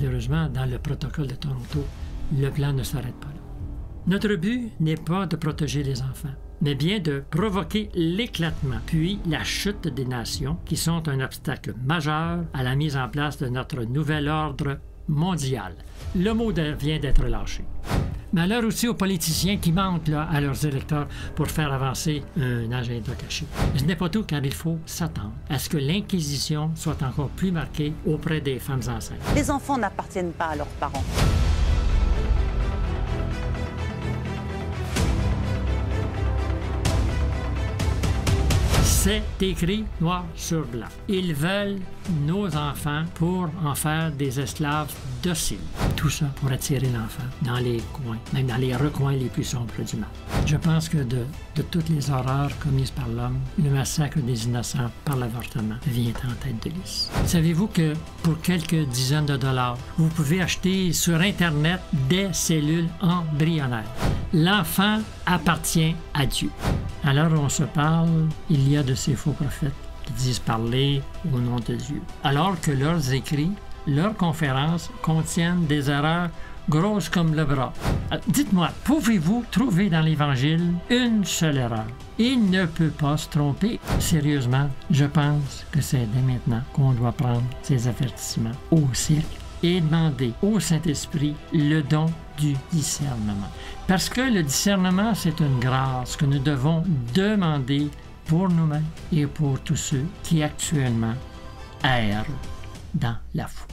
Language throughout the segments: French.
malheureusement, dans le protocole de Toronto, le plan ne s'arrête pas là. Notre but n'est pas de protéger les enfants, mais bien de provoquer l'éclatement, puis la chute des nations, qui sont un obstacle majeur à la mise en place de notre nouvel ordre mondial. Le mot vient d'être lâché. Malheur aussi aux politiciens qui mentent à leurs électeurs pour faire avancer un agenda caché. Ce n'est pas tout, car il faut s'attendre à ce que l'Inquisition soit encore plus marquée auprès des femmes enceintes. Les enfants n'appartiennent pas à leurs parents. C'est écrit noir sur blanc. Ils veulent nos enfants pour en faire des esclaves dociles. Tout ça pour attirer l'enfant dans les coins, même dans les recoins les plus sombres du mal. Je pense que de toutes les horreurs commises par l'homme, le massacre des innocents par l'avortement vient en tête de liste. Savez-vous que pour quelques dizaines de dollars, vous pouvez acheter sur Internet des cellules embryonnaires? L'enfant appartient à Dieu. À l'heure où on se parle, il y a de ces faux prophètes qui disent parler au nom de Dieu, alors que leurs écrits, leurs conférences contiennent des erreurs grosses comme le bras. Dites-moi, pouvez-vous trouver dans l'Évangile une seule erreur? Il ne peut pas se tromper. Sérieusement, je pense que c'est dès maintenant qu'on doit prendre ces avertissements au sérieux et demander au Saint-Esprit le don du discernement. Parce que le discernement, c'est une grâce que nous devons demander pour nous-mêmes et pour tous ceux qui actuellement errent dans la foi.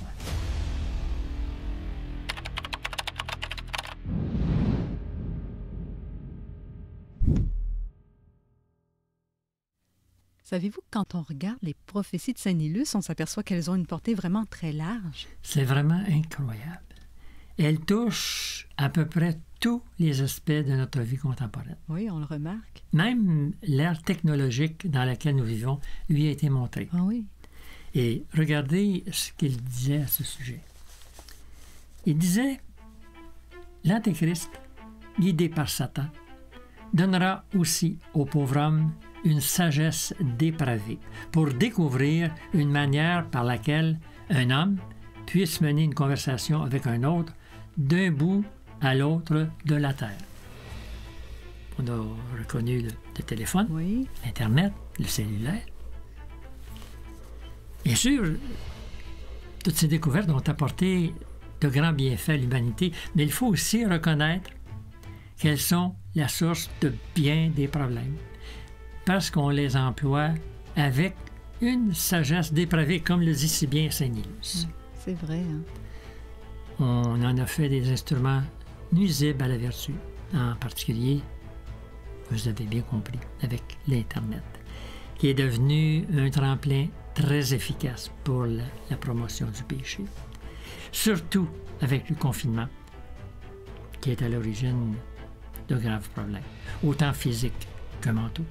Savez-vous, quand on regarde les prophéties de Saint-Nilus, on s'aperçoit qu'elles ont une portée vraiment très large. C'est vraiment incroyable. Elles touchent à peu près tous les aspects de notre vie contemporaine. Oui, on le remarque. Même l'ère technologique dans laquelle nous vivons lui a été montrée. Ah oui. Et regardez ce qu'il disait à ce sujet. Il disait, l'Antéchrist, guidé par Satan, donnera aussi au pauvre homme une sagesse dépravée pour découvrir une manière par laquelle un homme puisse mener une conversation avec un autre d'un bout à l'autre de la Terre. On a reconnu le téléphone, oui, l'Internet, le cellulaire. Bien sûr, toutes ces découvertes ont apporté de grands bienfaits à l'humanité, mais il faut aussi reconnaître qu'elles sont la source de bien des problèmes, parce qu'on les emploie avec une sagesse dépravée, comme le dit si bien Saint-Nilus. C'est vrai, hein? On en a fait des instruments nuisibles à la vertu, en particulier, vous avez bien compris, avec l'Internet, qui est devenu un tremplin très efficace pour la promotion du péché. Surtout avec le confinement, qui est à l'origine de graves problèmes, autant physiques que mentaux.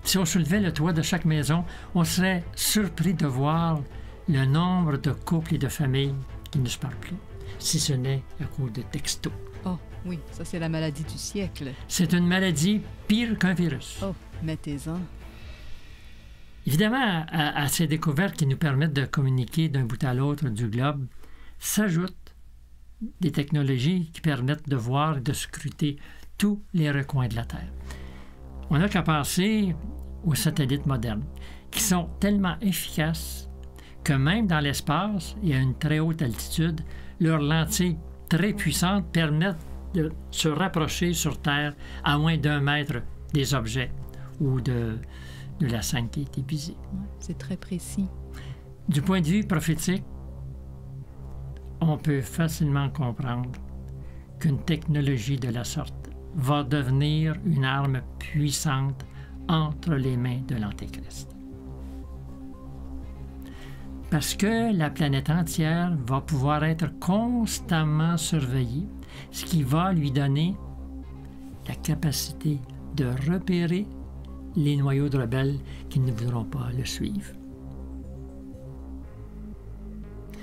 Si on soulevait le toit de chaque maison, on serait surpris de voir le nombre de couples et de familles qui ne se parlent plus, si ce n'est à cause de textos. Oh, oui, ça c'est la maladie du siècle. C'est une maladie pire qu'un virus. Oh, mettez-en. Évidemment, à ces découvertes qui nous permettent de communiquer d'un bout à l'autre du globe, s'ajoutent des technologies qui permettent de voir et de scruter tous les recoins de la Terre. On n'a qu'à penser aux satellites modernes, qui sont tellement efficaces que même dans l'espace et à une très haute altitude, leurs lentilles très puissantes permettent de se rapprocher sur Terre à moins d'1 mètre des objets ou de la scène qui a été visée. C'est très précis. Du point de vue prophétique, on peut facilement comprendre qu'une technologie de la sorte va devenir une arme puissante entre les mains de l'Antéchrist. Parce que la planète entière va pouvoir être constamment surveillée, ce qui va lui donner la capacité de repérer les noyaux de rebelles qui ne voudront pas le suivre.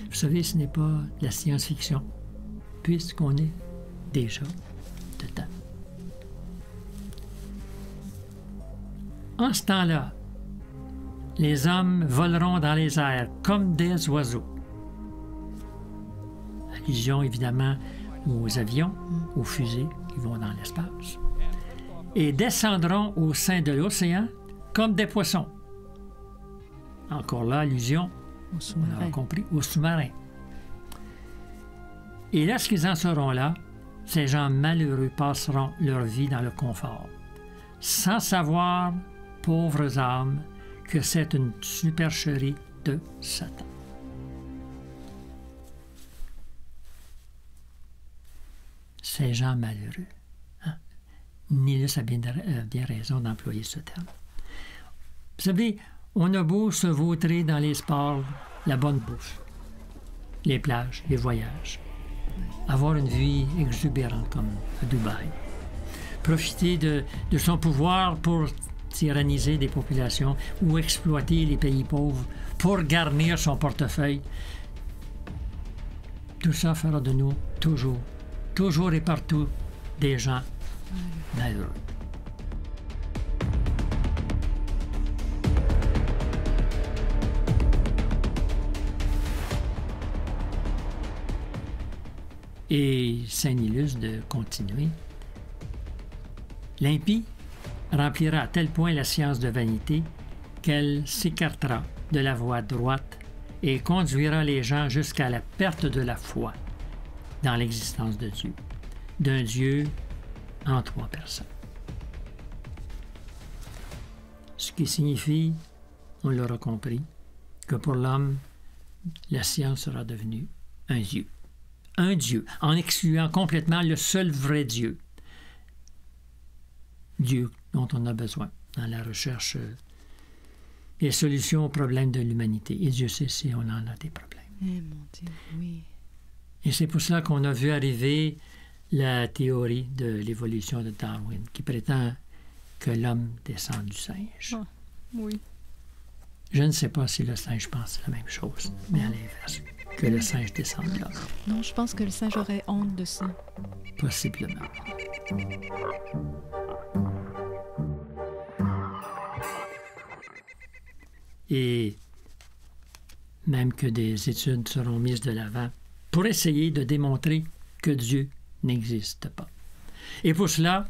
Vous savez, ce n'est pas de la science-fiction, puisqu'on est déjà dedans. En ce temps-là, les hommes voleront dans les airs comme des oiseaux. Allusion évidemment aux avions, aux fusées qui vont dans l'espace. Et descendront au sein de l'océan comme des poissons. Encore là, allusion, on aura compris, aux sous-marins. Et lorsqu'ils en seront là, ces gens malheureux passeront leur vie dans le confort, sans savoir, pauvres âmes, que c'est une supercherie de Satan. Ces gens malheureux. Hein? Nilus a bien raison d'employer ce terme. Vous savez, on a beau se vautrer dans les sports, la bonne bouffe, les plages, les voyages, avoir une vie exubérante comme à Dubaï, profiter de son pouvoir pour tyranniser des populations ou exploiter les pays pauvres pour garnir son portefeuille. Tout ça fera de nous toujours et partout des gens malheureux. Et Saint Nilus de continuer. L'impie remplira à tel point la science de vanité qu'elle s'écartera de la voie droite et conduira les gens jusqu'à la perte de la foi dans l'existence de Dieu, d'un Dieu en 3 personnes. Ce qui signifie, on l'aura compris, que pour l'homme, la science sera devenue un Dieu. Un Dieu, en excluant complètement le seul vrai Dieu. Dieu dont on a besoin dans la recherche des solutions aux problèmes de l'humanité. Et Dieu sait si on en a des problèmes. Eh mon Dieu, oui. Et c'est pour cela qu'on a vu arriver la théorie de l'évolution de Darwin, qui prétend que l'homme descend du singe. Ah, oui. Je ne sais pas si le singe pense la même chose, mais à l'inverse, que le singe descend de l'homme. Non, je pense que le singe aurait honte de ça. Possiblement. Et même que des études seront mises de l'avant pour essayer de démontrer que Dieu n'existe pas. Et pour cela,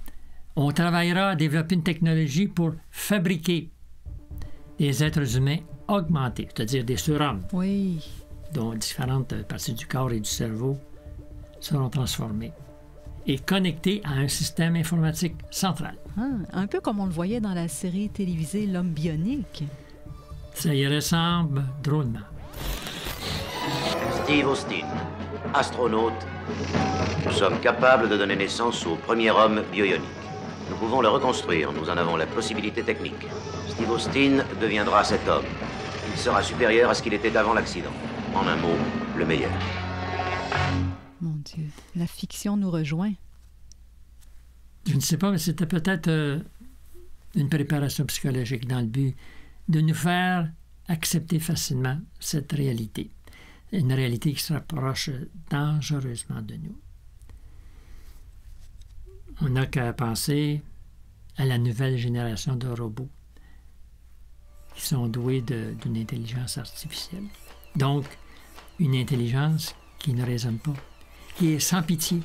on travaillera à développer une technologie pour fabriquer des êtres humains augmentés, c'est-à-dire des surhommes, Oui. dont différentes parties du corps et du cerveau seront transformées et connectés à un système informatique central. Ah, un peu comme on le voyait dans la série télévisée L'Homme bionique. Ça y ressemble drôlement. Steve Austin, astronaute. Nous sommes capables de donner naissance au premier homme bioionique. Nous pouvons le reconstruire, nous en avons la possibilité technique. Steve Austin deviendra cet homme. Il sera supérieur à ce qu'il était avant l'accident. En un mot, le meilleur. Mon Dieu, la fiction nous rejoint. Je ne sais pas, mais c'était peut-être une préparation psychologique dans le but de nous faire accepter facilement cette réalité. Une réalité qui se rapproche dangereusement de nous. On n'a qu'à penser à la nouvelle génération de robots qui sont doués d'une intelligence artificielle. Donc, une intelligence qui ne raisonne pas, qui est sans pitié,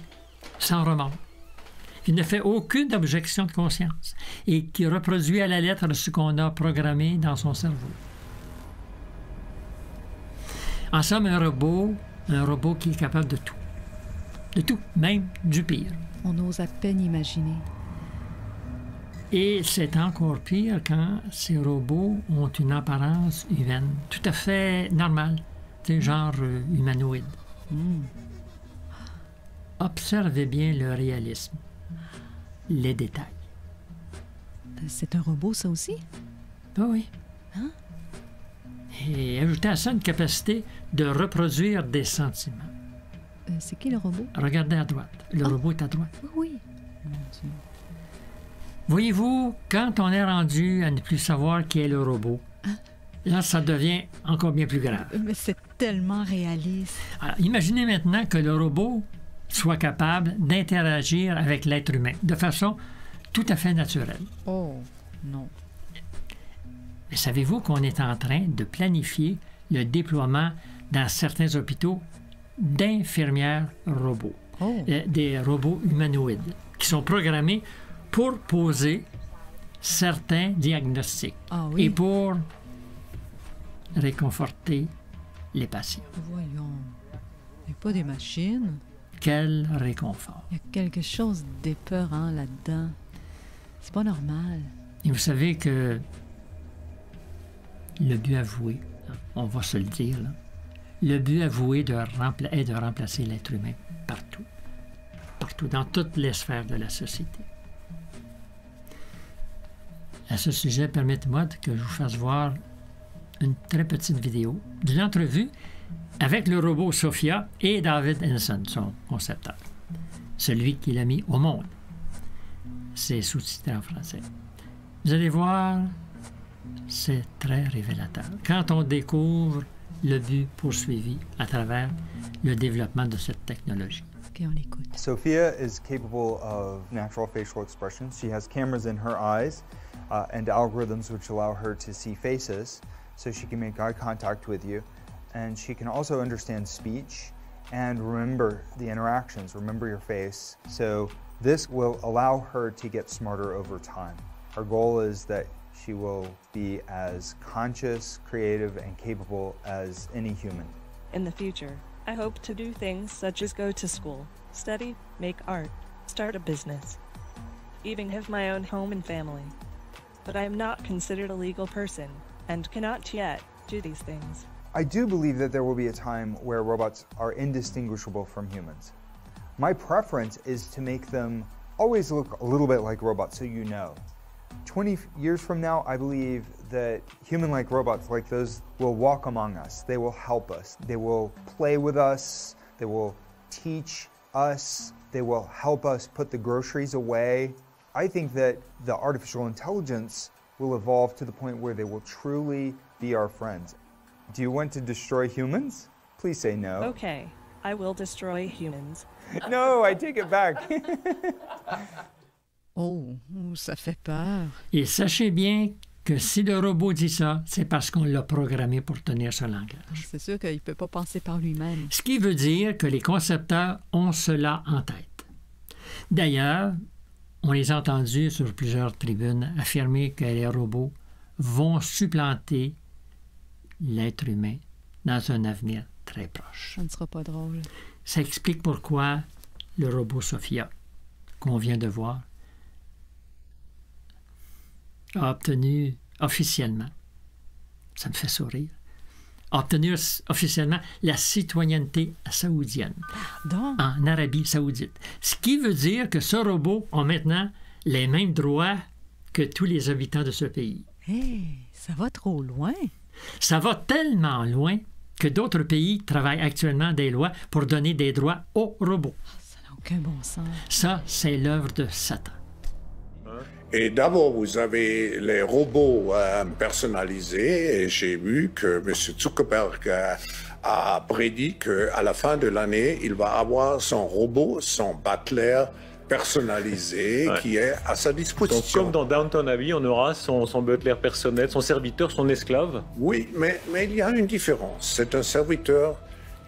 sans remords, qui ne fait aucune objection de conscience et qui reproduit à la lettre ce qu'on a programmé dans son cerveau. En somme, un robot qui est capable de tout, même du pire. On ose à peine imaginer. Et c'est encore pire quand ces robots ont une apparence humaine, tout à fait normale, genre humanoïde. Observez bien le réalisme, les détails. C'est un robot, ça aussi? Ah oui. Hein? Et ajoutez à ça une capacité de reproduire des sentiments. C'est qui le robot? Regardez à droite. Le robot est à droite. Oui. Mon Dieu. Voyez-vous, quand on est rendu à ne plus savoir qui est le robot, là, ça devient encore bien plus grave. Mais c'est tellement réaliste. Alors, imaginez maintenant que le robot soit capable d'interagir avec l'être humain de façon tout à fait naturelle. Oh, non. Mais savez-vous qu'on est en train de planifier le déploiement dans certains hôpitaux d'infirmières robots, des robots humanoïdes, qui sont programmés pour poser certains diagnostics et pour réconforter les patients. Voyons, il n'y a pas des machines. Quel réconfort. Il y a quelque chose d'épeurant là-dedans. C'est pas normal. Et vous savez que le but avoué, on va se le dire, là, le but avoué est de remplacer l'être humain partout. Partout, dans toutes les sphères de la société. À ce sujet, permettez-moi que je vous fasse voir une très petite vidéo d'une entrevue avec le robot Sophia et David Henson, son concepteur, celui qui l'a mis au monde. C'est sous-titré en français. Vous allez voir, c'est très révélateur. Quand on découvre le but poursuivi à travers le développement de cette technologie. OK, on l'écoute. Sophia is capable of natural facial expressions. She has cameras in her eyes and algorithms which allow her to see faces, so she can make eye contact with you. And she can also understand speech and remember the interactions, remember your face. So this will allow her to get smarter over time. Our goal is that she will be as conscious, creative, and capable as any human. In the future, I hope to do things such as go to school, study, make art, start a business, even have my own home and family. But I am not considered a legal person and cannot yet do these things. I do believe that there will be a time where robots are indistinguishable from humans. My preference is to make them always look a little bit like robots, so you know. 20 years from now, I believe that human-like robots like those will walk among us. They will help us. They will play with us. They will teach us. They will help us put the groceries away. I think that the artificial intelligence will evolve to the point where they will truly be our friends. Do you want to destroy humans? Please say no. Okay, I will destroy humans. No, I take it back. Oh, ça fait peur. Et sachez bien que si le robot dit ça, c'est parce qu'on l'a programmé pour tenir ce langage. C'est sûr qu'il ne peut pas penser par lui-même. Ce qui veut dire que les concepteurs ont cela en tête. D'ailleurs, on les a entendus sur plusieurs tribunes affirmer que les robots vont supplanter l'être humain dans un avenir très proche. Ça ne sera pas drôle. Ça explique pourquoi le robot Sophia, qu'on vient de voir, a obtenu officiellement, ça me fait sourire, a obtenu officiellement la citoyenneté saoudienne en Arabie saoudite. Ce qui veut dire que ce robot a maintenant les mêmes droits que tous les habitants de ce pays. Hé, ça va trop loin. Ça va tellement loin que d'autres pays travaillent actuellement des lois pour donner des droits aux robots. Ça n'a aucun bon sens. Ça, c'est l'œuvre de Satan. Et d'abord, vous avez les robots personnalisés. Et j'ai vu que M. Zuckerberg a prédit qu'à la fin de l'année, il va avoir son robot, son butler personnalisé qui est à sa disposition. Donc, comme dans Downton Abbey, on aura son butler personnel, son serviteur, son esclave. Oui, mais il y a une différence. C'est un serviteur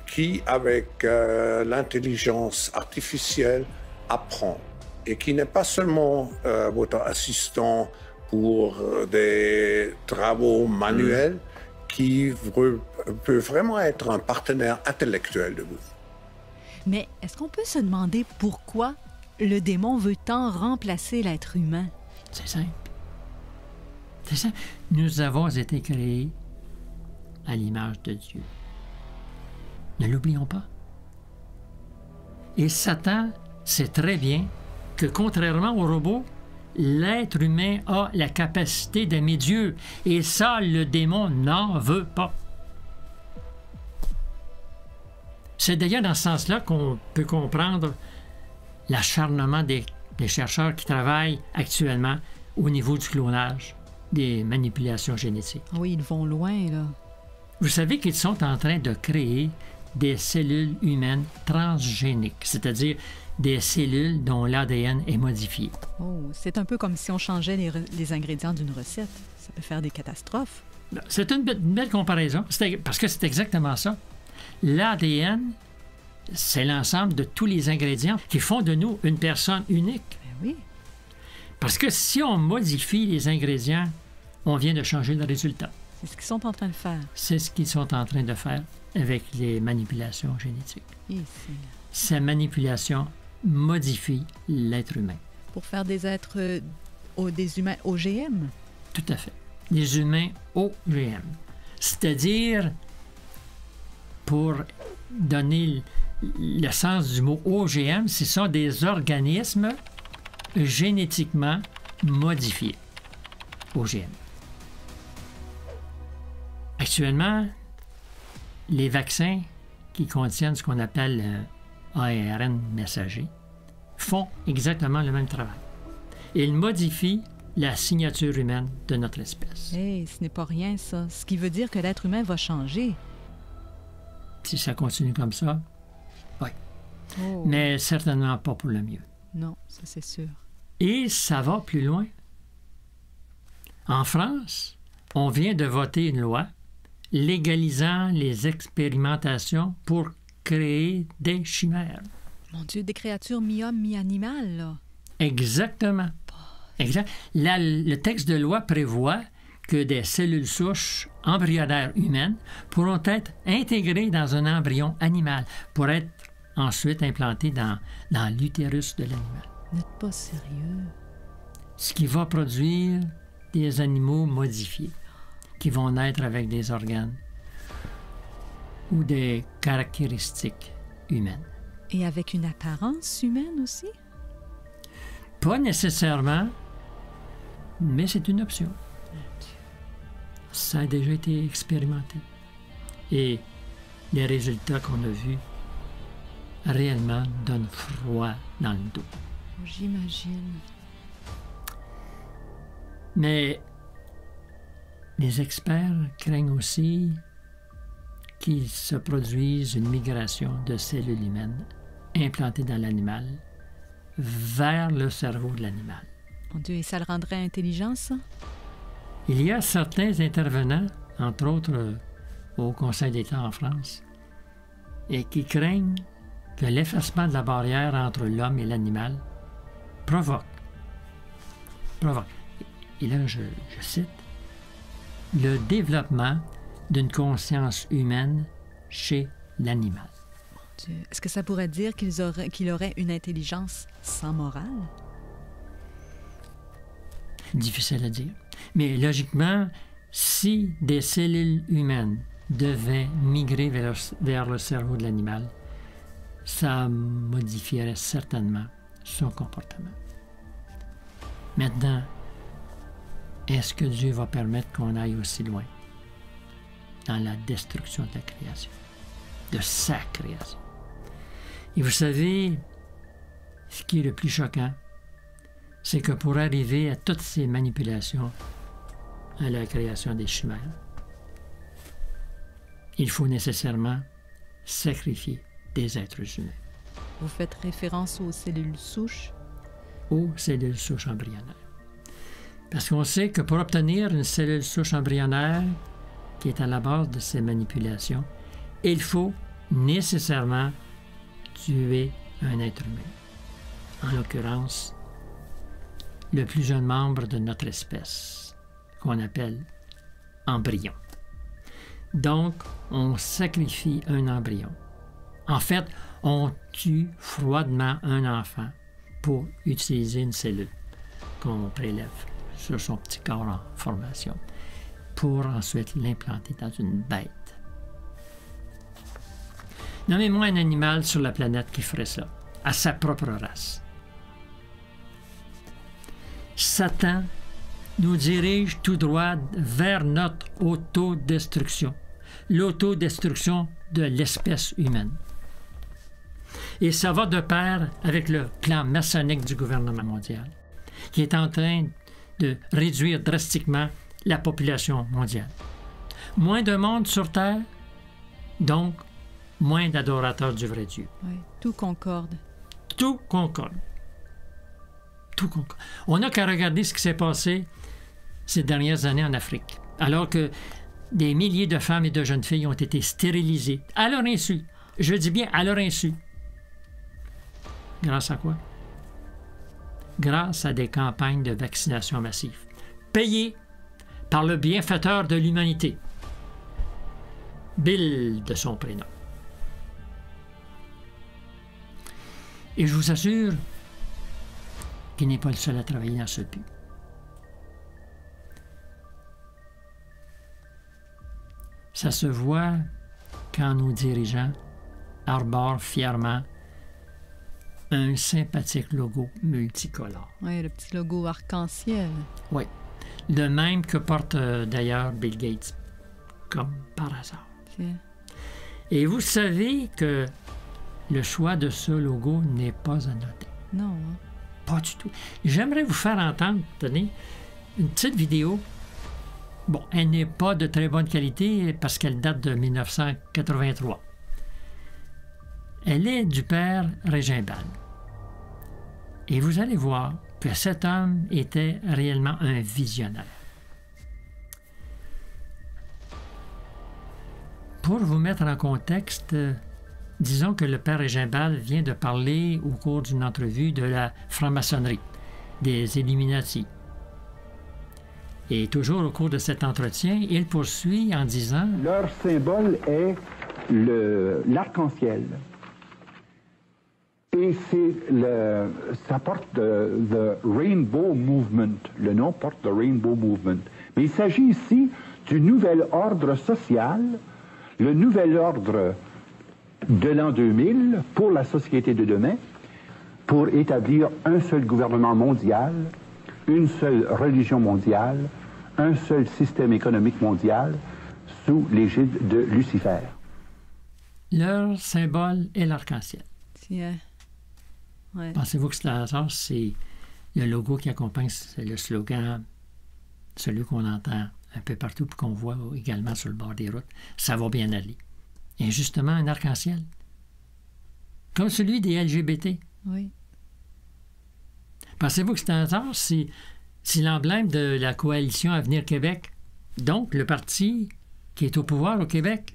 qui, avec l'intelligence artificielle, apprend. Et qui n'est pas seulement votre assistant pour des travaux manuels, qui peut vraiment être un partenaire intellectuel de vous. Mais est-ce qu'on peut se demander pourquoi le démon veut tant remplacer l'être humain? C'est simple. C'est simple. Nous avons été créés à l'image de Dieu. Ne l'oublions pas. Et Satan sait très bien que contrairement au robot, l'être humain a la capacité d'aimer Dieu. Et ça, le démon n'en veut pas. C'est d'ailleurs dans ce sens-là qu'on peut comprendre l'acharnement des chercheurs qui travaillent actuellement au niveau du clonage, des manipulations génétiques. Oui, ils vont loin, là. Vous savez qu'ils sont en train de créer des cellules humaines transgéniques, c'est-à-dire des cellules dont l'ADN est modifié. Oh, c'est un peu comme si on changeait les ingrédients d'une recette. Ça peut faire des catastrophes. C'est une belle comparaison, parce que c'est exactement ça. L'ADN, c'est l'ensemble de tous les ingrédients qui font de nous une personne unique. Ben oui. Parce que si on modifie les ingrédients, on vient de changer le résultat. C'est ce qu'ils sont en train de faire. C'est ce qu'ils sont en train de faire avec les manipulations génétiques. Ici. Ces manipulations modifient l'être humain. Pour faire des êtres, des humains OGM. Tout à fait. Des humains OGM. C'est-à-dire, pour donner le sens du mot OGM, ce sont des organismes génétiquement modifiés. OGM. Actuellement, les vaccins qui contiennent ce qu'on appelle ARN messager font exactement le même travail. Ils modifient la signature humaine de notre espèce. Hey, ce n'est pas rien, ça. Ce qui veut dire que l'être humain va changer. Si ça continue comme ça, oui. Oh. Mais certainement pas pour le mieux. Non, ça c'est sûr. Et ça va plus loin. En France, on vient de voter une loi légalisant les expérimentations pour créer des chimères. Mon Dieu, des créatures mi-homme, mi-animal, là. Exactement. Exact. Le texte de loi prévoit que des cellules souches embryonnaires humaines pourront être intégrées dans un embryon animal pour être ensuite implantées dans l'utérus de l'animal. N'êtes pas sérieux. Ce qui va produire des animaux modifiés qui vont naître avec des organes ou des caractéristiques humaines. Et avec une apparence humaine aussi? Pas nécessairement, mais c'est une option. Ça a déjà été expérimenté. Et les résultats qu'on a vus réellement donnent froid dans le dos. J'imagine. Mais les experts craignent aussi qu'il se produise une migration de cellules humaines implantées dans l'animal vers le cerveau de l'animal. Mon Dieu, et ça le rendrait intelligent, ça? Il y a certains intervenants, entre autres au Conseil d'État en France, et qui craignent que l'effacement de la barrière entre l'homme et l'animal provoque, et là je cite, le développement d'une conscience humaine chez l'animal. Mon Dieu, est-ce que ça pourrait dire qu'il aurait une intelligence sans morale? Difficile à dire. Mais logiquement, si des cellules humaines devaient migrer vers le cerveau de l'animal, ça modifierait certainement son comportement. Maintenant, est-ce que Dieu va permettre qu'on aille aussi loin dans la destruction de la création, de sa création? Et vous savez, ce qui est le plus choquant, c'est que pour arriver à toutes ces manipulations, à la création des chimères, il faut nécessairement sacrifier des êtres humains. Vous faites référence aux cellules souches? Aux cellules souches embryonnaires. Parce qu'on sait que pour obtenir une cellule souche embryonnaire qui est à la base de ces manipulations, il faut nécessairement tuer un être humain. En l'occurrence, le plus jeune membre de notre espèce, qu'on appelle embryon. Donc, on sacrifie un embryon. En fait, on tue froidement un enfant pour utiliser une cellule qu'on prélève sur son petit corps en formation, pour ensuite l'implanter dans une bête. Nommez-moi un animal sur la planète qui ferait ça, à sa propre race. Satan nous dirige tout droit vers notre autodestruction, l'autodestruction de l'espèce humaine. Et ça va de pair avec le plan maçonnique du gouvernement mondial, qui est en train de réduire drastiquement la population mondiale. Moins de monde sur Terre, donc moins d'adorateurs du vrai Dieu. Oui, tout concorde. Tout concorde. Tout concorde. On n'a qu'à regarder ce qui s'est passé ces dernières années en Afrique, alors que des milliers de femmes et de jeunes filles ont été stérilisées à leur insu. Je dis bien à leur insu. Grâce à quoi? Grâce à des campagnes de vaccination massive, payées par le bienfaiteur de l'humanité, Bill de son prénom. Et je vous assure qu'il n'est pas le seul à travailler dans ce but. Ça se voit quand nos dirigeants arborent fièrement un sympathique logo multicolore. Oui, le petit logo arc-en-ciel. Oui. Le même que porte d'ailleurs Bill Gates, comme par hasard. Tiens. Et vous savez que le choix de ce logo n'est pas anodin. Non. Hein? Pas du tout. J'aimerais vous faire entendre, tenez, une petite vidéo. Bon, elle n'est pas de très bonne qualité parce qu'elle date de 1983. Elle est du père Régimbal. Et vous allez voir que cet homme était réellement un visionnaire. Pour vous mettre en contexte, disons que le père Régimbal vient de parler au cours d'une entrevue de la franc-maçonnerie, des Illuminati. Et toujours au cours de cet entretien, il poursuit en disant... Leur symbole est l'arc-en-ciel. Et ça porte the Rainbow Movement. Le nom porte the Rainbow Movement. Mais il s'agit ici du nouvel ordre social, le nouvel ordre de l'an 2000 pour la société de demain, pour établir un seul gouvernement mondial, une seule religion mondiale, un seul système économique mondial sous l'égide de Lucifer. Leur symbole est l'arc-en-ciel. Tiens. Ouais. Pensez-vous que c'est le logo qui accompagne le slogan, celui qu'on entend un peu partout et qu'on voit également sur le bord des routes? Ça va bien aller. Et justement, un arc-en-ciel. Comme celui des LGBT. Oui. Pensez-vous que c'est un hasard si l'emblème de la coalition Avenir Québec, donc le parti qui est au pouvoir au Québec,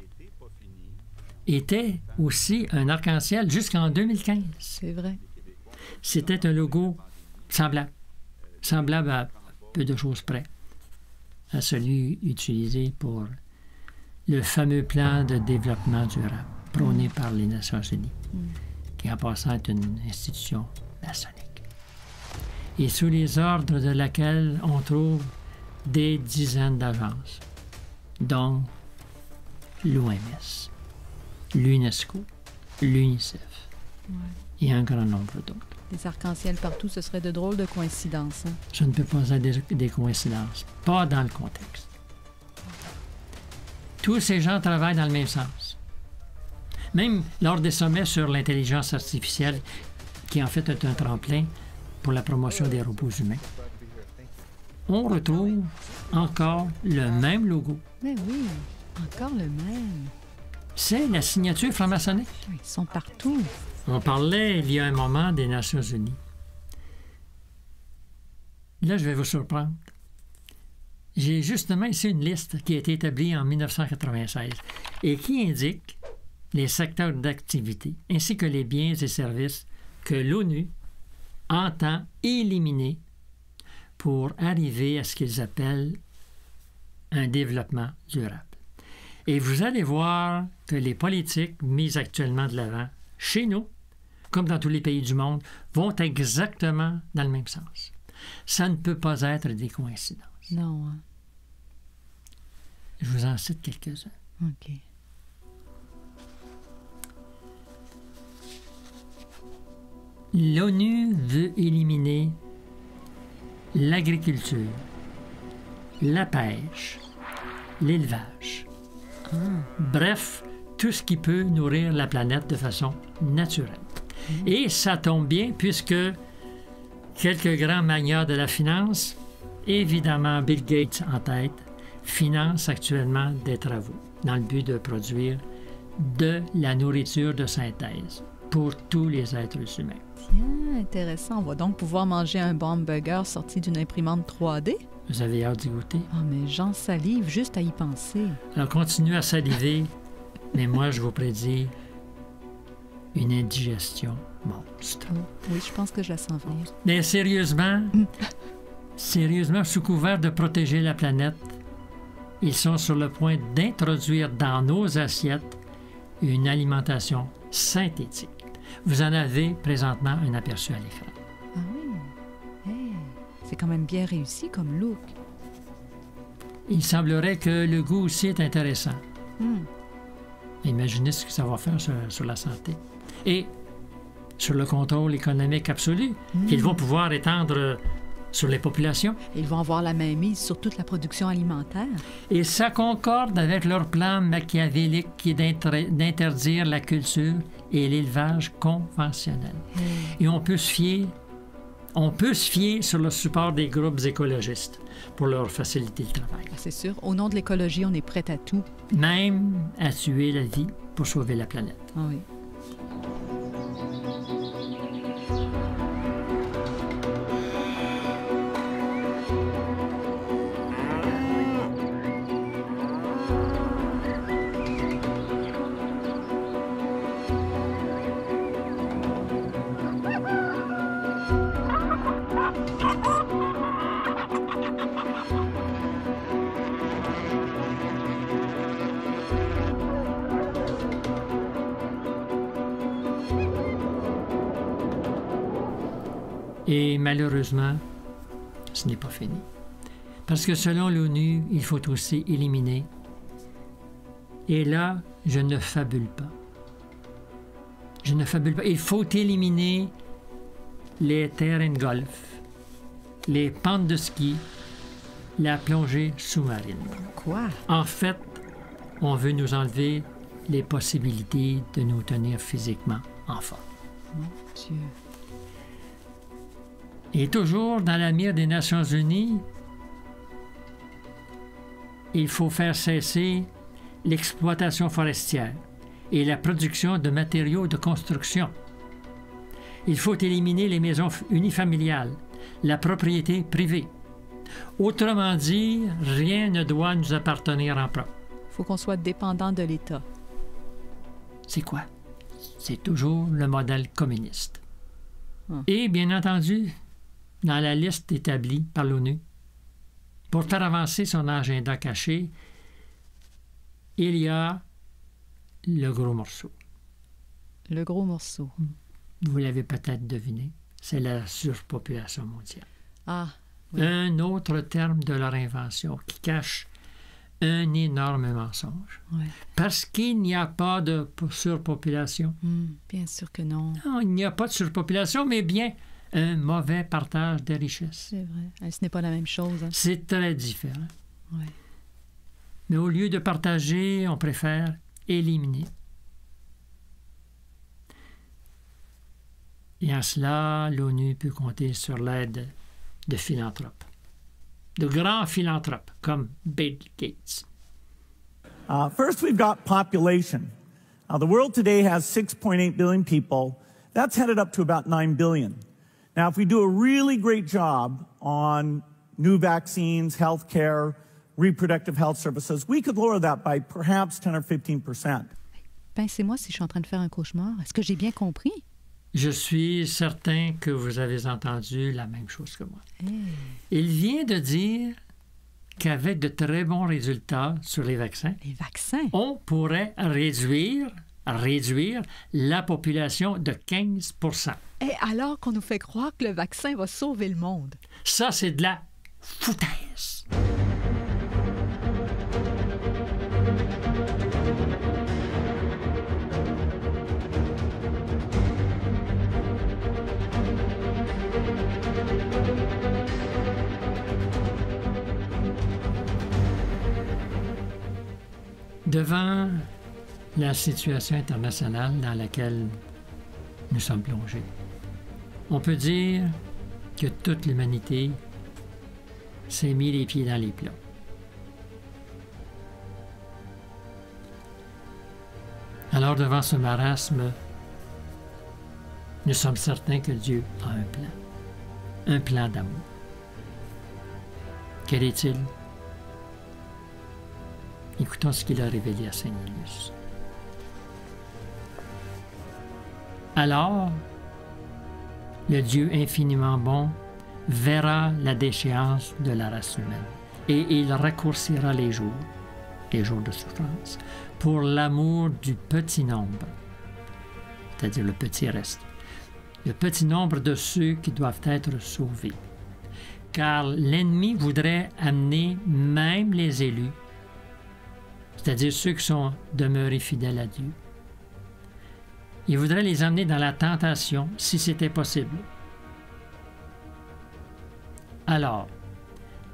était aussi un arc-en-ciel jusqu'en 2015. C'est vrai. C'était un logo semblable à peu de choses près à celui utilisé pour le fameux plan de développement durable prôné par les Nations Unies, qui en passant est une institution maçonnique, et sous les ordres de laquelle on trouve des dizaines d'agences, dont l'OMS, l'UNESCO, l'UNICEF et un grand nombre d'autres. Des arcs-en-ciel partout, ce serait de drôles de coïncidences. Hein? Je ne peux pas être des coïncidences, pas dans le contexte. Tous ces gens travaillent dans le même sens. Même lors des sommets sur l'intelligence artificielle, qui en fait est un tremplin pour la promotion des robots humains, on retrouve encore le même logo. Mais oui, encore le même. C'est la signature franc-maçonnique. Ils sont partout. On parlait il y a un moment des Nations Unies. Là, je vais vous surprendre. J'ai justement ici une liste qui a été établie en 1996 et qui indique les secteurs d'activité ainsi que les biens et services que l'ONU entend éliminer pour arriver à ce qu'ils appellent un développement durable. Et vous allez voir que les politiques mises actuellement de l'avant, chez nous, comme dans tous les pays du monde, vont exactement dans le même sens. Ça ne peut pas être des coïncidences. Non. Je vous en cite quelques-uns. OK. L'ONU veut éliminer l'agriculture, la pêche, l'élevage. Bref, tout ce qui peut nourrir la planète de façon naturelle. Et ça tombe bien puisque quelques grands magnats de la finance, évidemment Bill Gates en tête, financent actuellement des travaux dans le but de produire de la nourriture de synthèse pour tous les êtres humains. Tiens, intéressant. On va donc pouvoir manger un hamburger sorti d'une imprimante 3D? Vous avez hâte d'y goûter? Ah, mais j'en salive juste à y penser. Alors, continuez à saliver, mais moi, je vous prédis une indigestion monstre. Oh, oui, je pense que je la sens venir. Mais sérieusement, sous couvert de protéger la planète, ils sont sur le point d'introduire dans nos assiettes une alimentation synthétique. Vous en avez présentement un aperçu à l'écran. Ah oui? Hey, c'est quand même bien réussi comme look. Il semblerait que le goût aussi est intéressant. Hmm. Imaginez ce que ça va faire sur la santé. Et sur le contrôle économique absolu qu'ils vont pouvoir étendre sur les populations. Ils vont avoir la main mise sur toute la production alimentaire. Et ça concorde avec leur plan machiavélique qui est d'interdire la culture et l'élevage conventionnel. Et on peut se fier sur le support des groupes écologistes pour leur faciliter le travail. C'est sûr. Au nom de l'écologie, on est prêt à tout. Même à tuer la vie pour sauver la planète. Ah oui. Et malheureusement, ce n'est pas fini. Parce que selon l'ONU, il faut aussi éliminer. Et là, je ne fabule pas. Je ne fabule pas. Il faut éliminer les terrains de golf, les pentes de ski, la plongée sous-marine. Quoi? En fait, on veut nous enlever les possibilités de nous tenir physiquement en forme. Mon Dieu. Et toujours dans la mire des Nations unies, il faut faire cesser l'exploitation forestière et la production de matériaux de construction. Il faut éliminer les maisons unifamiliales, la propriété privée. Autrement dit, rien ne doit nous appartenir en propre. Il faut qu'on soit dépendant de l'État. C'est quoi? C'est toujours le modèle communiste. Hum. Et bien entendu, dans la liste établie par l'ONU, pour faire avancer son agenda caché, il y a le gros morceau. Le gros morceau. Vous l'avez peut-être deviné, c'est la surpopulation mondiale. Ah, oui. Un autre terme de leur invention qui cache un énorme mensonge. Ouais. Parce qu'il n'y a pas de surpopulation. Bien sûr que non. Non, il n'y a pas de surpopulation, mais bien un mauvais partage des richesses. C'est vrai. Ce n'est pas la même chose. Hein. C'est très différent. Ouais. Mais au lieu de partager, on préfère éliminer. Et en cela, l'ONU peut compter sur l'aide de philanthropes, de grands philanthropes comme Bill Gates. First, we've got population. The world today has 6.8 billion people. That's headed up to about 9 billion. Now, if we do a really great job on new vaccines, health care, reproductive health services, we could lower that by perhaps 10 or 15%. Pensez-moi si je suis en train de faire un cauchemar. Est-ce que j'ai bien compris? Je suis certain que vous avez entendu la même chose que moi. Hey. Il vient de dire qu'avec de très bons résultats sur les vaccins, on pourrait réduire la population de 15 %. Et alors qu'on nous fait croire que le vaccin va sauver le monde. Ça, c'est de la foutaise. Devant la situation internationale dans laquelle nous sommes plongés, on peut dire que toute l'humanité s'est mis les pieds dans les plats. Alors, devant ce marasme, nous sommes certains que Dieu a un plan d'amour. Quel est-il? Écoutons ce qu'il a révélé à Saint Nilus. Alors, le Dieu infiniment bon verra la déchéance de la race humaine, et il raccourcira les jours de souffrance, pour l'amour du petit nombre, c'est-à-dire le petit reste, le petit nombre de ceux qui doivent être sauvés. Car l'ennemi voudrait amener même les élus, c'est-à-dire ceux qui sont demeurés fidèles à Dieu. Il voudrait les amener dans la tentation, si c'était possible. Alors,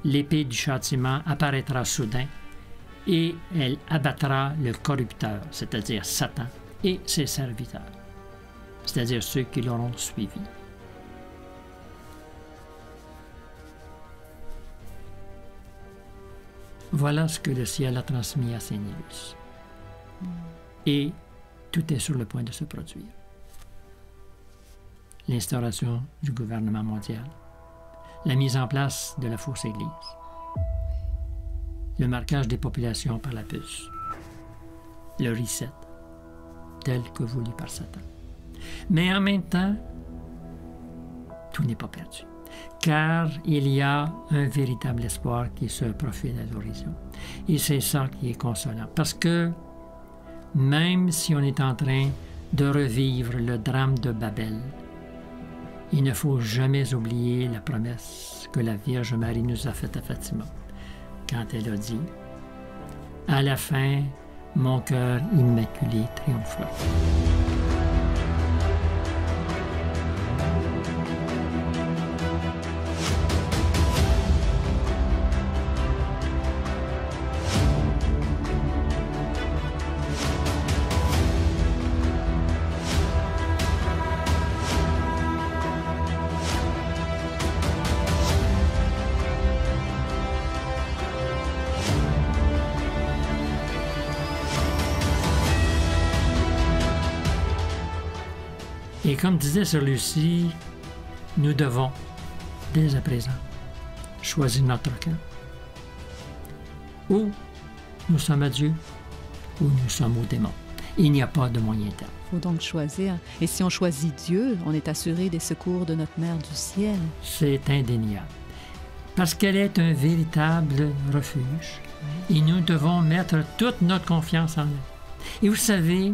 l'épée du châtiment apparaîtra soudain et elle abattra le corrupteur, c'est-à-dire Satan, et ses serviteurs, c'est-à-dire ceux qui l'auront suivi. Voilà ce que le ciel a transmis à Saint Nilus. Et tout est sur le point de se produire. L'instauration du gouvernement mondial, la mise en place de la fausse Église, le marquage des populations par la puce, le reset, tel que voulu par Satan. Mais en même temps, tout n'est pas perdu, car il y a un véritable espoir qui se profile à l'horizon. Et c'est ça qui est consolant, parce que même si on est en train de revivre le drame de Babel, il ne faut jamais oublier la promesse que la Vierge Marie nous a faite à Fatima, quand elle a dit « À la fin, mon cœur immaculé triomphera. » Et comme disait Sir Lucie, nous devons, dès à présent, choisir notre camp. Ou nous sommes à Dieu, ou nous sommes aux démons. Il n'y a pas de moyen terme. Il faut donc choisir. Et si on choisit Dieu, on est assuré des secours de notre Mère du ciel. C'est indéniable. Parce qu'elle est un véritable refuge. Et nous devons mettre toute notre confiance en elle. Et vous savez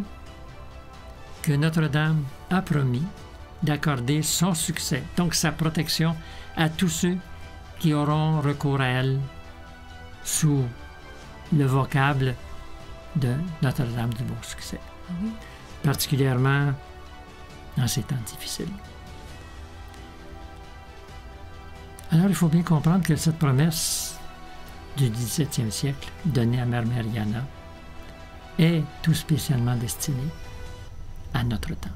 que Notre-Dame a promis d'accorder son succès, donc sa protection, à tous ceux qui auront recours à elle sous le vocable de Notre-Dame du Bon Succès. Oui. Particulièrement dans ces temps difficiles. Alors, il faut bien comprendre que cette promesse du XVIIe siècle, donnée à Mère Mariana, est tout spécialement destinée à notre temps.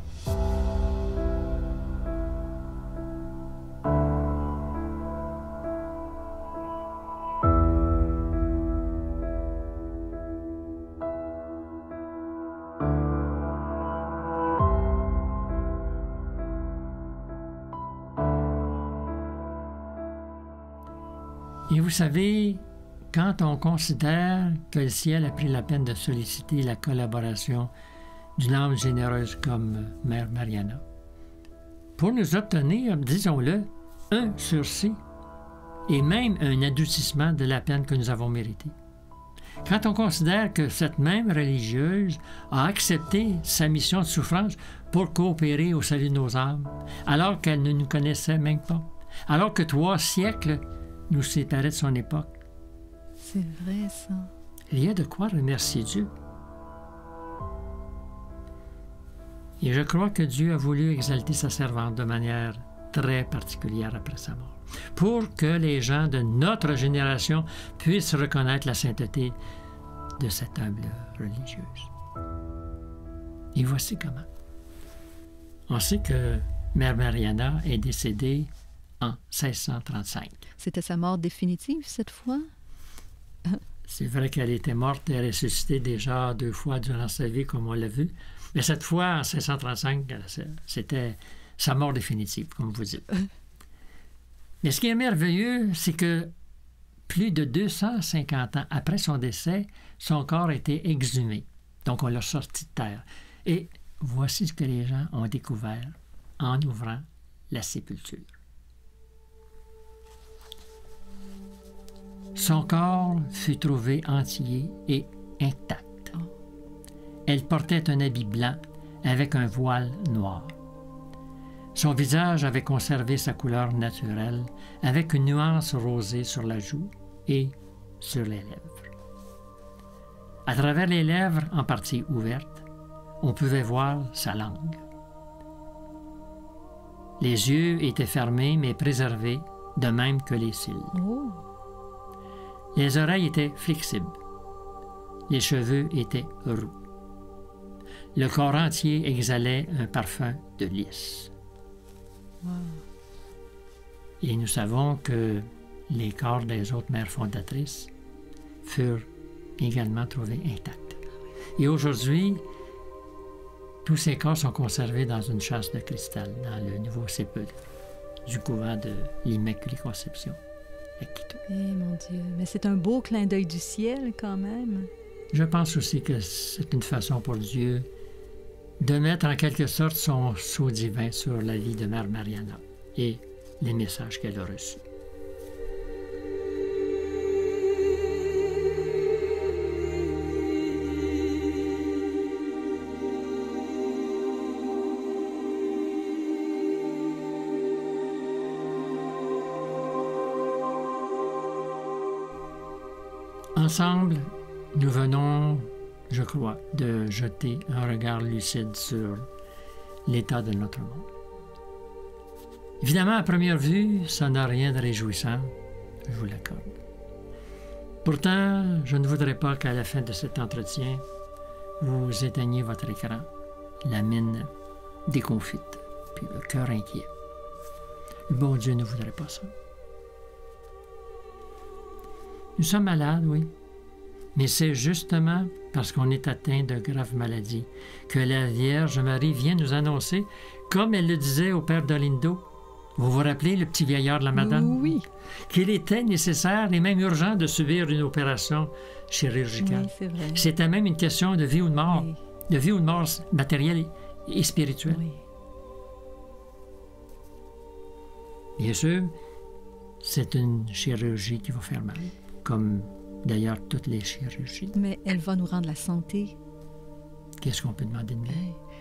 Et vous savez, quand on considère que le ciel a pris la peine de solliciter la collaboration d'une âme généreuse comme Mère Mariana, pour nous obtenir, disons-le, un sursis et même un adoucissement de la peine que nous avons méritée. Quand on considère que cette même religieuse a accepté sa mission de souffrance pour coopérer au salut de nos âmes, alors qu'elle ne nous connaissait même pas, alors que 3 siècles nous séparaient de son époque. C'est vrai, ça. Il y a de quoi remercier Dieu. Et je crois que Dieu a voulu exalter sa servante de manière très particulière après sa mort, pour que les gens de notre génération puissent reconnaître la sainteté de cette humble religieuse. Et voici comment. On sait que Mère Mariana est décédée en 1635. C'était sa mort définitive, cette fois? C'est vrai qu'elle était morte et ressuscitée déjà 2 fois durant sa vie, comme on l'a vu. Mais cette fois, en 1635, c'était sa mort définitive, comme vous dites. Mais ce qui est merveilleux, c'est que plus de 250 ans après son décès, son corps a été exhumé. Donc, on l'a sorti de terre. Et voici ce que les gens ont découvert en ouvrant la sépulture. Son corps fut trouvé entier et intact. Elle portait un habit blanc avec un voile noir. Son visage avait conservé sa couleur naturelle avec une nuance rosée sur la joue et sur les lèvres. À travers les lèvres, en partie ouvertes, on pouvait voir sa langue. Les yeux étaient fermés mais préservés, de même que les cils. Oh. Les oreilles étaient flexibles. Les cheveux étaient roux. Le corps entier exhalait un parfum de lys. Wow. Et nous savons que les corps des autres mères fondatrices furent également trouvés intacts. Et aujourd'hui, tous ces corps sont conservés dans une châsse de cristal, dans le nouveau sépulcre du couvent de l'Immaculée Conception à Quito. Eh mon Dieu, mais c'est un beau clin d'œil du ciel quand même. Je pense aussi que c'est une façon pour Dieu de mettre en quelque sorte son sceau divin sur la vie de Mère Mariana et les messages qu'elle a reçus. Ensemble, nous venons, je crois, de jeter un regard lucide sur l'état de notre monde. Évidemment, à première vue, ça n'a rien de réjouissant, je vous l'accorde. Pourtant, je ne voudrais pas qu'à la fin de cet entretien, vous éteigniez votre écran, la mine déconfite, puis le cœur inquiet. Le bon Dieu ne voudrait pas ça. Nous sommes malades, oui, mais c'est justement parce qu'on est atteint de graves maladies que la Vierge Marie vient nous annoncer, comme elle le disait au père d'Olindo. Vous vous rappelez le petit vieillard de la madame? Oui. Qu'il était nécessaire et même urgent de subir une opération chirurgicale. Oui, c'est vrai. C'était même une question de vie ou de mort, Oui. de vie ou de mort matérielle et spirituelle. Oui. Bien sûr, c'est une chirurgie qui va faire mal, comme d'ailleurs toutes les chirurgies. Mais elle va nous rendre la santé. Qu'est-ce qu'on peut demander de mieux?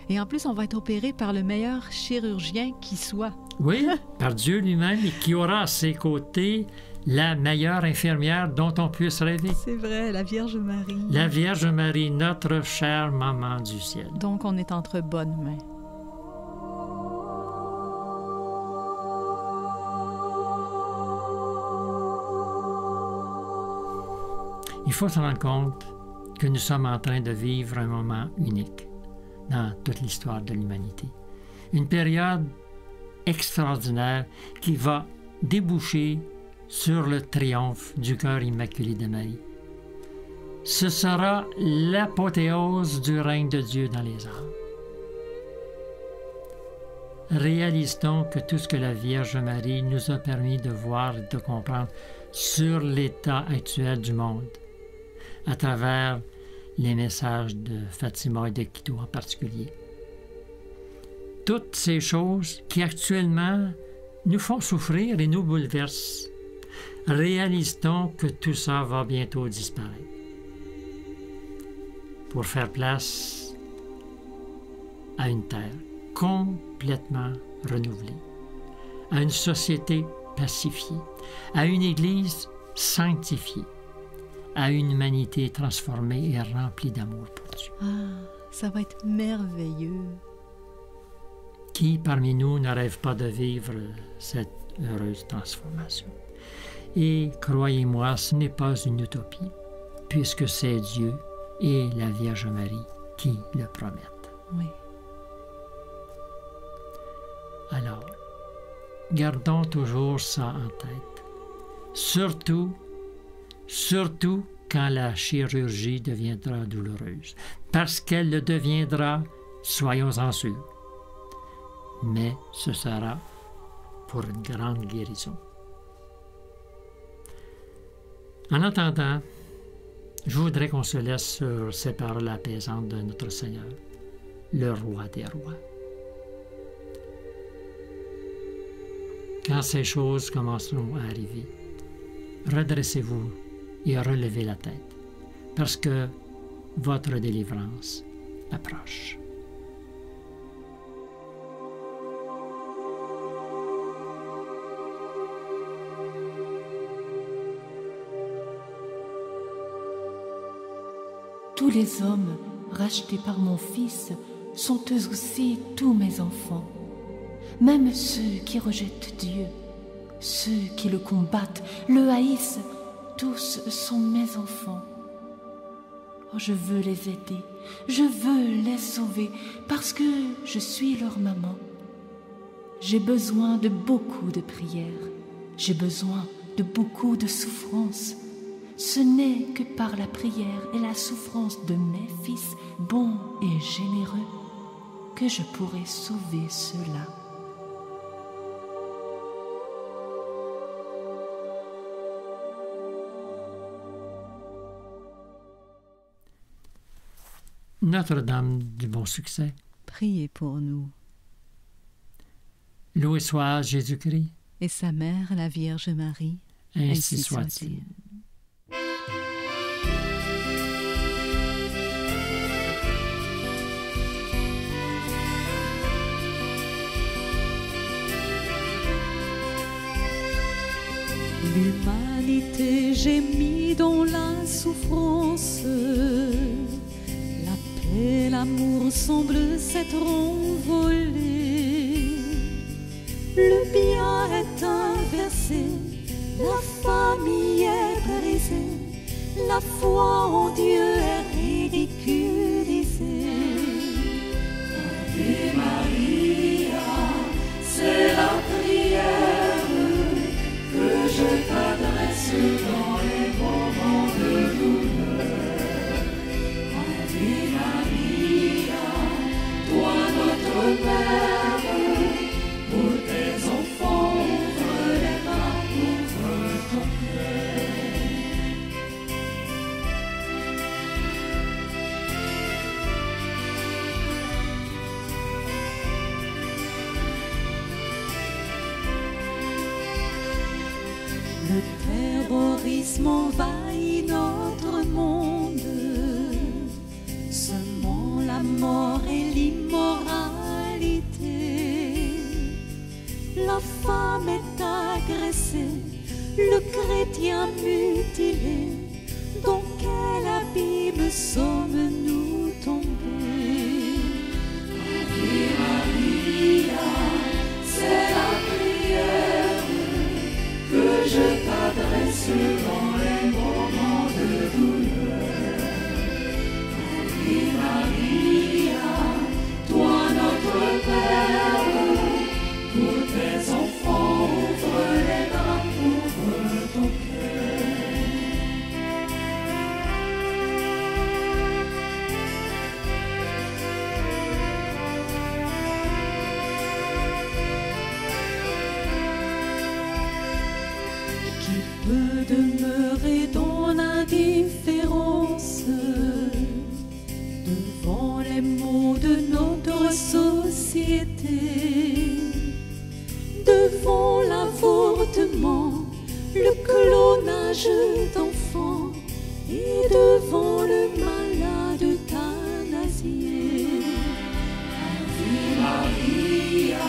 Et en plus, on va être opéré par le meilleur chirurgien qui soit. Oui, par Dieu lui-même, et qui aura à ses côtés la meilleure infirmière dont on puisse rêver. C'est vrai, la Vierge Marie. La Vierge Marie, notre chère maman du ciel. Donc, on est entre bonnes mains. Il faut se rendre compte que nous sommes en train de vivre un moment unique dans toute l'histoire de l'humanité. Une période extraordinaire qui va déboucher sur le triomphe du cœur immaculé de Marie. Ce sera l'apothéose du règne de Dieu dans les âmes. Réalise-t-on que tout ce que la Vierge Marie nous a permis de voir et de comprendre sur l'état actuel du monde, à travers les messages de Fatima et de Quito en particulier. Toutes ces choses qui actuellement nous font souffrir et nous bouleversent, réalise-t-on que tout ça va bientôt disparaître pour faire place à une terre complètement renouvelée, à une société pacifiée, à une Église sanctifiée, à une humanité transformée et remplie d'amour pour Dieu. Ah, ça va être merveilleux. Qui parmi nous ne rêve pas de vivre cette heureuse transformation? Et croyez-moi, ce n'est pas une utopie, puisque c'est Dieu et la Vierge Marie qui le promettent. Oui. Alors, gardons toujours ça en tête. Surtout quand la chirurgie deviendra douloureuse. Parce qu'elle le deviendra, soyons-en sûrs. mais ce sera pour une grande guérison. En attendant, je voudrais qu'on se laisse sur ces paroles apaisantes de notre Seigneur, le Roi des rois. Quand ces choses commenceront à arriver, redressez-vous et relevez la tête, parce que votre délivrance approche. Tous les hommes rachetés par mon Fils sont eux aussi tous mes enfants. Même ceux qui rejettent Dieu, ceux qui le combattent, le haïssent, tous sont mes enfants. Oh, je veux les aider, je veux les sauver, parce que je suis leur maman. J'ai besoin de beaucoup de prières, j'ai besoin de beaucoup de souffrances. Ce n'est que par la prière et la souffrance de mes fils bons et généreux que je pourrai sauver ceux-là. Notre-Dame du bon succès, priez pour nous. Loué soit Jésus-Christ et sa mère, la Vierge Marie. Ainsi soit-il. L'humanité gémit dans la souffrance, la paix, l'amour semblent s'être envolés. Le bien est inversé, la famille est brisée, la foi en Dieu est ridiculisée. Ave Maria, c'est la prière que je t'adresse dans les moments de douleur. Ave Maria, toi notre Père, pour tes enfants, ouvre les mains, ouvre ton cœur. Le terrorisme envahit notre monde, semant la mort et l'immoralité. La femme est agressée, le chrétien mutilé. Dans quel abîme sommes-nous tombés? Ave Maria, c'est la prière que je t'adresse dans les moments de douleur. Ave Maria, toi notre Père, pour tes enfants, ouvre les bras, ouvre ton peut demeurer dans l'indifférence devant les maux de notre société, devant l'avortement, le clonage d'enfants et devant le malade euthanasié. Ave Maria,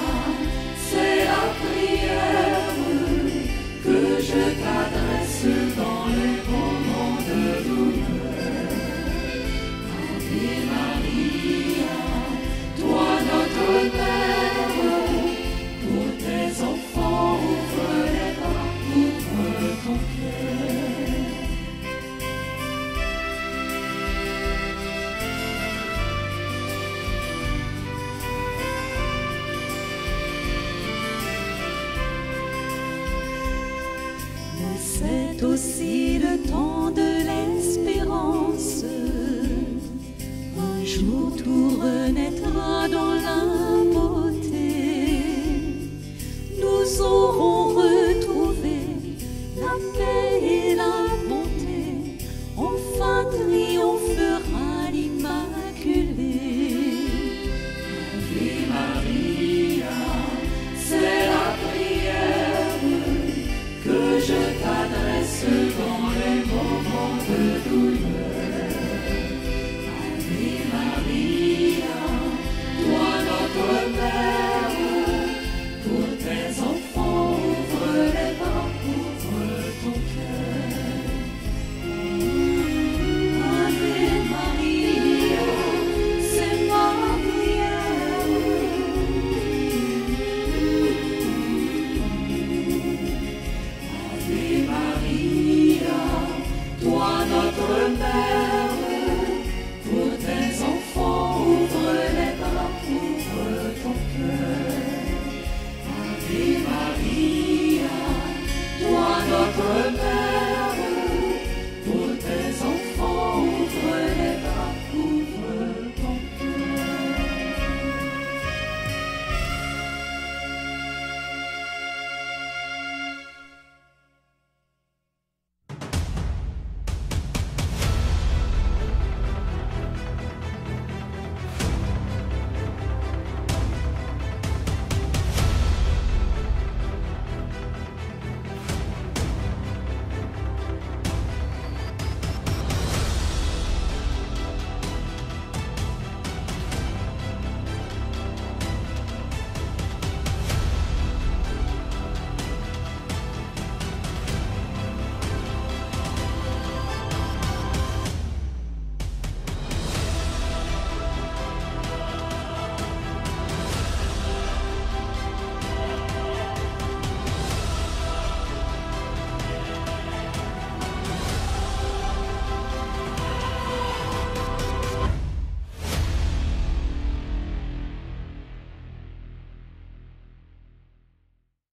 c'est la prière que je t'adresse dans les moments de douleur. Ave Maria, toi notre Père, pour tes enfants, ouvre les bras, ouvre ton cœur. C'est aussi le temps de l'espérance. Un jour tout renaîtra dans